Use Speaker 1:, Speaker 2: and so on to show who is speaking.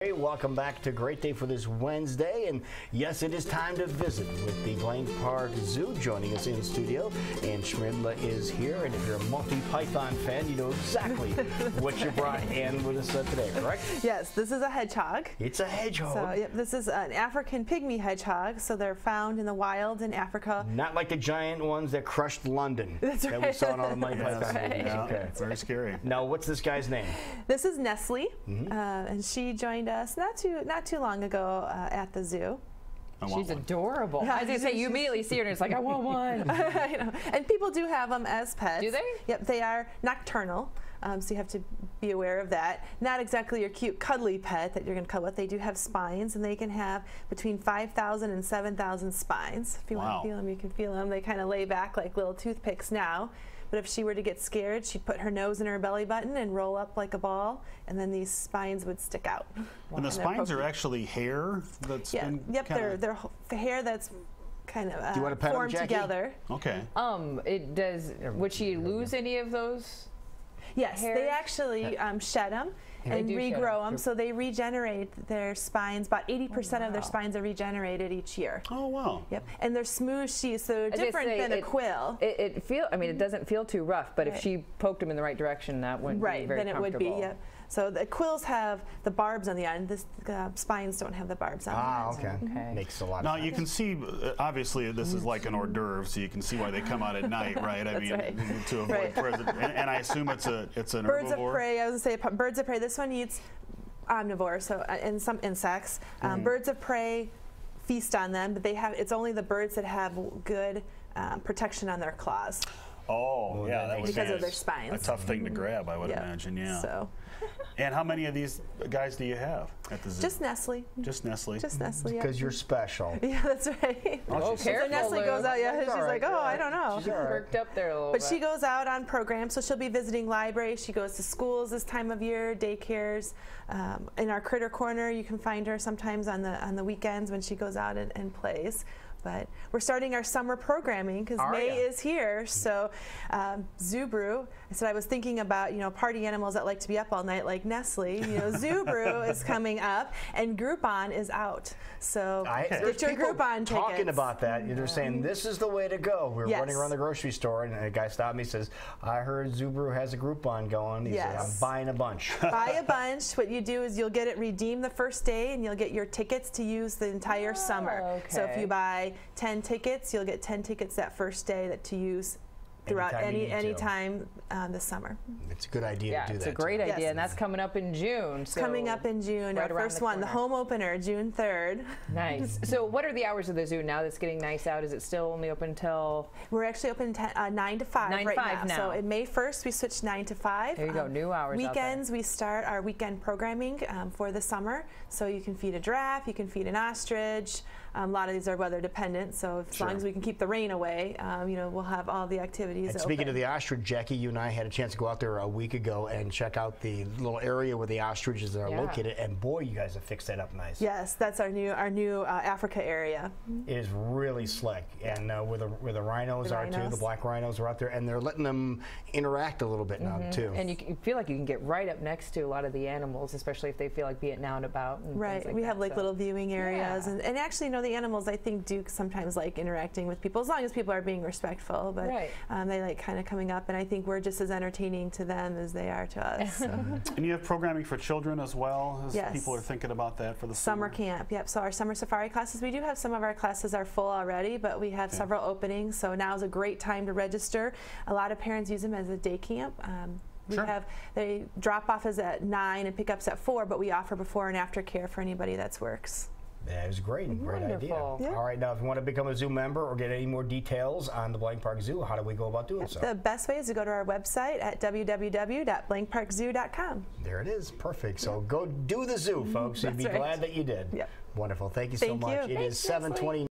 Speaker 1: Hey, welcome back to Great Day for this Wednesday, and yes, it is time to visit with the Blank Park Zoo. Joining us in studio, and Schmidla is here, and if you're a Monty Python fan, you know exactly what you brought in with us today, correct?
Speaker 2: Yes, this is a hedgehog.
Speaker 1: It's a hedgehog.
Speaker 2: So, yep, this is an African pygmy hedgehog, so they're found in the wild in Africa.
Speaker 1: Not like the giant ones that crushed London that we saw in all the Monty Python movies.
Speaker 3: Yeah,
Speaker 1: Okay.
Speaker 3: it's very scary.
Speaker 1: Now, what's this guy's name?
Speaker 2: This is Nestle, and she joined us not too long ago at the zoo.
Speaker 4: She's adorable.
Speaker 2: Yeah,
Speaker 4: I was going to say, you immediately see her and it's like, I want one.
Speaker 2: I know. And people do have them as pets.
Speaker 4: Do they?
Speaker 2: Yep, they are nocturnal, so you have to be aware of that. Not exactly your cute, cuddly pet that you're going to cuddle with. They do have spines, and they can have between 5,000 and 7,000 spines. If you want to feel them, you can feel them. They kind of lay back like little toothpicks now. But if she were to get scared, she'd put her nose in her belly button and roll up like a ball, and then these spines would stick out.
Speaker 3: Wow. And the spines are actually hair that's been
Speaker 2: they're hair that's kind of formed together.
Speaker 3: Okay.
Speaker 4: Would she lose any of those?
Speaker 2: Yes,
Speaker 4: hairs?
Speaker 2: they actually shed them and regrow them, so they regenerate their spines. About 80% of their spines are regenerated each year.
Speaker 3: Oh wow!
Speaker 2: Yep, and they're smooth sheaths, so they're different than a quill.
Speaker 4: It doesn't feel too rough, but if she poked them in the right direction, that wouldn't be very
Speaker 2: then it would be.
Speaker 4: comfortable.
Speaker 2: Yep. So the quills have the barbs on the end. The spines don't have the barbs on the end.
Speaker 1: Okay. Makes a lot of
Speaker 3: now
Speaker 1: sense.
Speaker 3: you can see, obviously this is like an hors d'oeuvre, so you can see why they come out at night, right? I mean, to avoid predators. And I assume it's an herbivore.
Speaker 2: Birds of prey. I was going to say birds of prey. This one eats omnivore, so and some insects. Birds of prey feast on them, but it's only the birds that have good protection on their claws.
Speaker 3: Oh, yeah, that was
Speaker 2: because of their spines.
Speaker 3: A tough thing to grab, I would imagine. Yeah.
Speaker 2: So.
Speaker 3: And how many of these guys do you have at the zoo?
Speaker 2: Just Nestle.
Speaker 3: Just Nestle.
Speaker 2: Just Nestle.
Speaker 1: Because you're special.
Speaker 2: Yeah, that's right.
Speaker 4: Oh, careful,
Speaker 2: so Nestle goes out. Yeah, she's
Speaker 1: right.
Speaker 2: like, oh, I don't know.
Speaker 4: She's perked up there a little bit.
Speaker 2: But she goes out on programs, so she'll be visiting libraries. She goes to schools this time of year, daycares. In our critter corner, you can find her sometimes on the weekends when she goes out and plays. But we're starting our summer programming because May is here. So Zoo Brew, I said I was thinking about, party animals that like to be up all night like Nestle. Zoo Brew is coming up and Groupon is out. So get your Groupon tickets.
Speaker 1: Talking about that, they're saying this is the way to go. We're running around the grocery store and a guy stopped me and says, I heard Zoo Brew has a Groupon going. He said, I'm buying a bunch.
Speaker 2: Buy a bunch. What you do is you'll get it redeemed the first day and you'll get your tickets to use the entire summer. Okay. So if you buy 10 tickets, you'll get 10 tickets that first day to use throughout any time this summer.
Speaker 1: It's a good idea to do that.
Speaker 4: It's a great idea, and that's coming up in June.
Speaker 2: It's coming up in June. Our first one, the home opener, June 3rd.
Speaker 4: Nice. So what are the hours of the zoo now that's getting nice out? Is it still only open until?
Speaker 2: We're actually open 9 to 5 right now. So in May 1st, we switched 9 to 5.
Speaker 4: There you go, new hours.
Speaker 2: Weekends, we start our weekend programming for the summer. So you can feed a giraffe, you can feed an ostrich. A lot of these are weather dependent, so as long as we can keep the rain away, we'll have all the activities
Speaker 1: open. Speaking of the ostrich, Jackie, you and I had a chance to go out there a week ago and check out the little area where the ostriches are located, and boy, you guys have fixed that up nice.
Speaker 2: Yes, that's our new Africa area.
Speaker 1: It is really slick, and where the rhinos are too, the black rhinos are out there, and they're letting them interact a little bit now too.
Speaker 4: And you feel like you can get right up next to a lot of the animals, especially if they feel like being out and about. And things like
Speaker 2: we have like little viewing areas, and actually, the animals I think do sometimes like interacting with people as long as people are being respectful. But they like kind of coming up, and I think we're just as entertaining to them as they are to us. So.
Speaker 3: And you have programming for children as well, as people are thinking about that for the
Speaker 2: summer camp. Yep. So our summer safari classes, we do have some of our classes are full already, but we have several openings. So now is a great time to register. A lot of parents use them as a day camp. They drop off is at 9 and pickups at 4, but we offer before and after care for anybody that works.
Speaker 1: That was great. Great idea.
Speaker 2: Yeah.
Speaker 1: All right, now if you want to become a zoo member or get any more details on the Blank Park Zoo, how do we go about doing so?
Speaker 2: The best way is to go to our website at www.blankparkzoo.com.
Speaker 1: There it is. Perfect. So go do the zoo, folks. You'd be glad that you did.
Speaker 2: Yep.
Speaker 1: Wonderful. Thank you so much. It is 7:20.